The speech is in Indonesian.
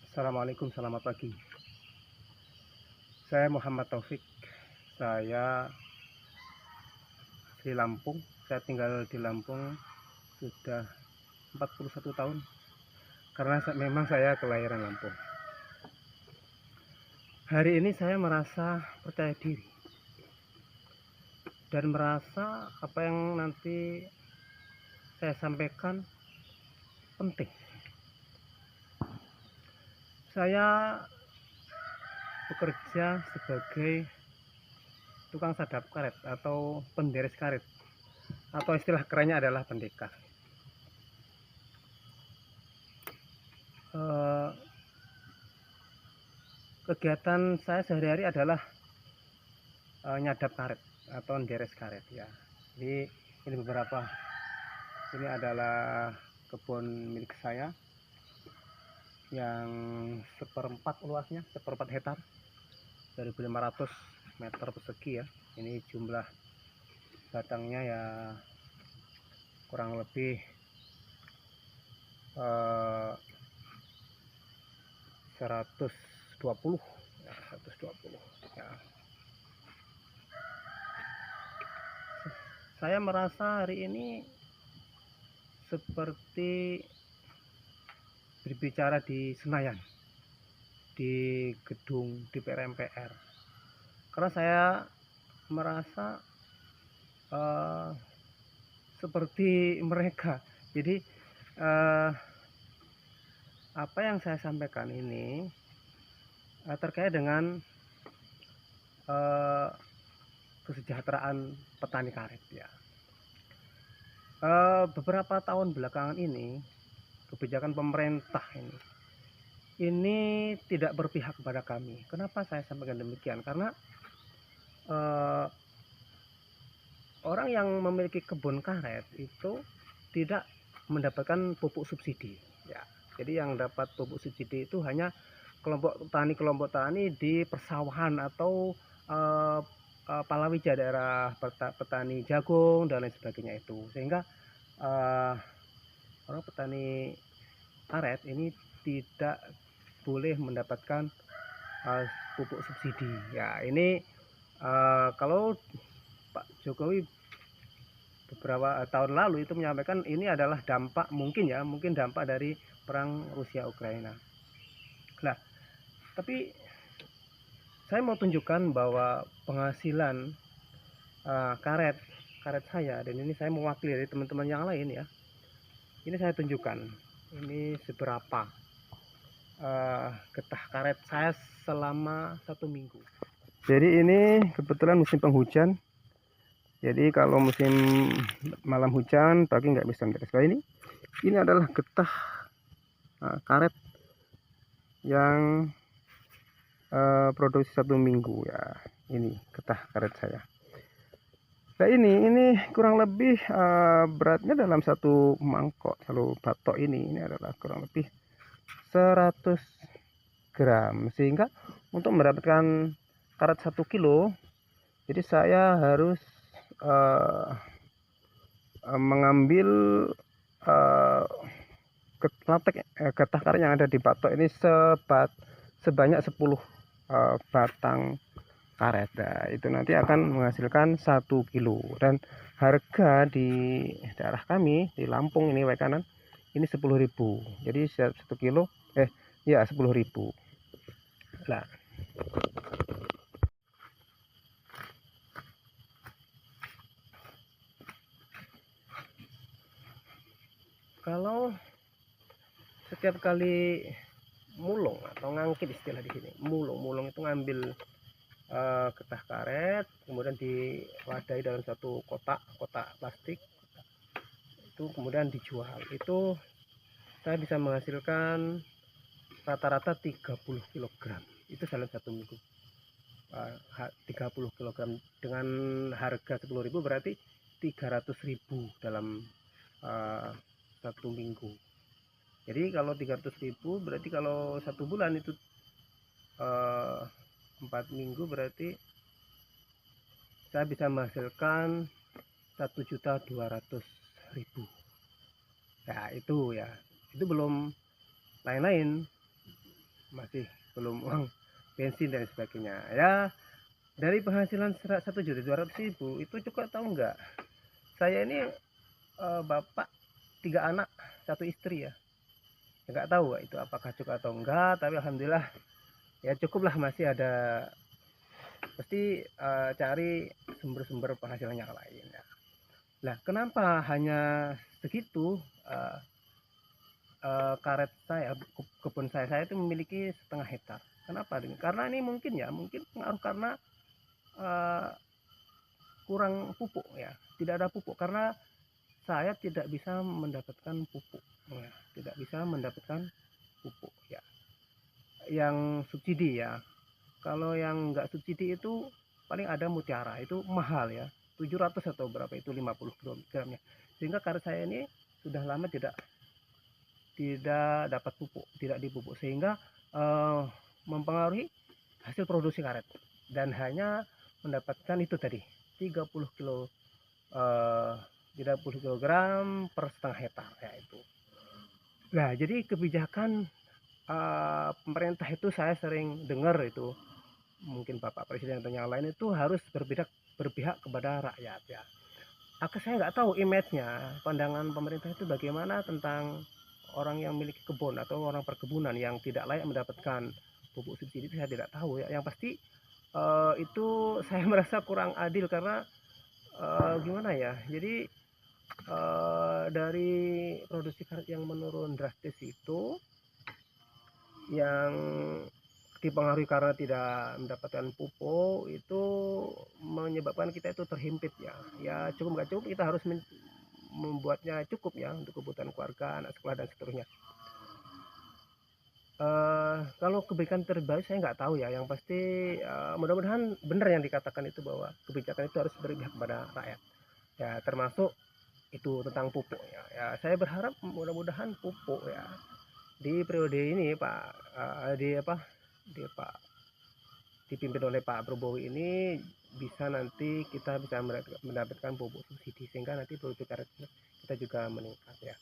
Assalamualaikum, selamat pagi. Saya Muhammad Taufik. Saya di Lampung. Saya tinggal di Lampung sudah 41 tahun. Karena memang saya kelahiran Lampung. Hari ini saya merasa percaya diri dan merasa apa yang nanti saya sampaikan penting. Saya bekerja sebagai tukang sadap karet atau penderes karet, atau istilah kerennya adalah pendekar. Kegiatan saya sehari-hari adalah nyadap karet atau deres karet ya. Jadi ini beberapa, ini adalah kebun milik saya yang seperempat luasnya, seperempat hektar, 1.500 meter persegi ya. Ini jumlah batangnya ya kurang lebih 120 ya, 120 ya. Saya merasa hari ini seperti berbicara di Senayan, di gedung DPR MPR, karena saya merasa seperti mereka. Jadi apa yang saya sampaikan ini terkait dengan kesejahteraan petani karet ya. Beberapa tahun belakangan ini kebijakan pemerintah ini tidak berpihak kepada kami. Kenapa saya sampaikan demikian? Karena orang yang memiliki kebun karet itu tidak mendapatkan pupuk subsidi ya. Jadi yang dapat pupuk subsidi itu hanya kelompok tani di persawahan atau palawija, daerah petani jagung dan lain sebagainya itu. Sehingga orang petani karet ini tidak boleh mendapatkan pupuk subsidi ya. Ini kalau Pak Jokowi beberapa tahun lalu itu menyampaikan ini adalah dampak, mungkin dampak dari perang Rusia Ukraina. Nah, tapi saya mau tunjukkan bahwa penghasilan karet saya, dan ini saya mewakili dari teman-teman yang lain ya. Ini saya tunjukkan ini seberapa getah karet saya selama 1 minggu. Jadi ini kebetulan musim penghujan. Jadi kalau musim malam hujan, pagi nggak bisa beres. Nah, ini adalah getah karet yang produksi 1 minggu ya. Ini getah karet saya. Nah ini kurang lebih beratnya dalam satu mangkok, selalu batok ini adalah kurang lebih 100 gram, sehingga untuk mendapatkan karet 1 kilo, jadi saya harus mengambil getah karet yang ada di batok ini sebanyak 10 batang karet. Nah, itu nanti akan menghasilkan 1 kilo, dan harga di daerah kami di Lampung ini kanan ini 10.000. Jadi 1 kilo ya 10.000. Nah, kalau setiap kali mulung atau ngangkit istilah di sini, mulung itu ngambil getah karet, kemudian diwadahi dalam satu kotak plastik, itu kemudian dijual. Itu saya bisa menghasilkan rata-rata 30 kg itu dalam 1 minggu. 30 kg dengan harga 10.000 berarti 300.000 dalam 1 minggu. Jadi kalau 300.000 berarti kalau 1 bulan itu 4 minggu, berarti saya bisa menghasilkan 1.200.000. Nah itu ya, itu belum lain-lain. masih belum uang bensin dan sebagainya. Ya, dari penghasilan 1.200.000 itu cukup tahu nggak? Saya ini bapak 3 anak 1 istri ya. Nggak tahu itu apakah cukup atau enggak, tapi alhamdulillah ya cukuplah, masih ada, pasti cari sumber-sumber penghasilan yang lain ya. Nah, kenapa hanya segitu? Karet saya, kebun saya itu memiliki 1/2 hektar. Kenapa? Karena ini mungkin pengaruh karena uh, kurang pupuk ya, tidak ada pupuk karena saya tidak bisa mendapatkan pupuk ya, tidak bisa mendapatkan pupuk ya, yang subsidi ya. Kalau yang enggak subsidi itu paling ada Mutiara, itu mahal ya, 700 atau berapa itu, 50 gramnya, sehingga karet saya ini sudah lama tidak dapat pupuk, tidak dipupuk, sehingga mempengaruhi hasil produksi karet, dan hanya mendapatkan itu tadi 30 kilo 30 kilogram per 1/2 hektar ya itu. Nah, jadi kebijakan pemerintah itu saya sering dengar itu, mungkin Bapak Presiden atau yang lain itu harus berpihak kepada rakyat ya. Saya nggak tahu image-nya, pandangan pemerintah itu bagaimana tentang orang yang memiliki kebun atau orang perkebunan yang tidak layak mendapatkan pupuk subsidi, itu saya tidak tahu ya. Yang pasti itu saya merasa kurang adil karena gimana ya, jadi dari produksi karet yang menurun drastis itu, yang dipengaruhi karena tidak mendapatkan pupuk, itu menyebabkan kita itu terhimpit ya. Ya cukup nggak cukup, kita harus membuatnya cukup ya untuk kebutuhan keluarga, anak sekolah dan seterusnya. Kalau kebaikan terbaik saya nggak tahu ya, yang pasti mudah-mudahan benar yang dikatakan itu, bahwa kebijakan itu harus berpihak kepada rakyat ya, termasuk itu tentang pupuk ya. Ya saya berharap mudah-mudahan pupuk ya di periode ini Pak, di Pak dipimpin oleh Pak Prabowo ini, bisa nanti kita bisa mendapatkan pupuk subsidi, sehingga nanti produksi karet kita juga meningkat ya.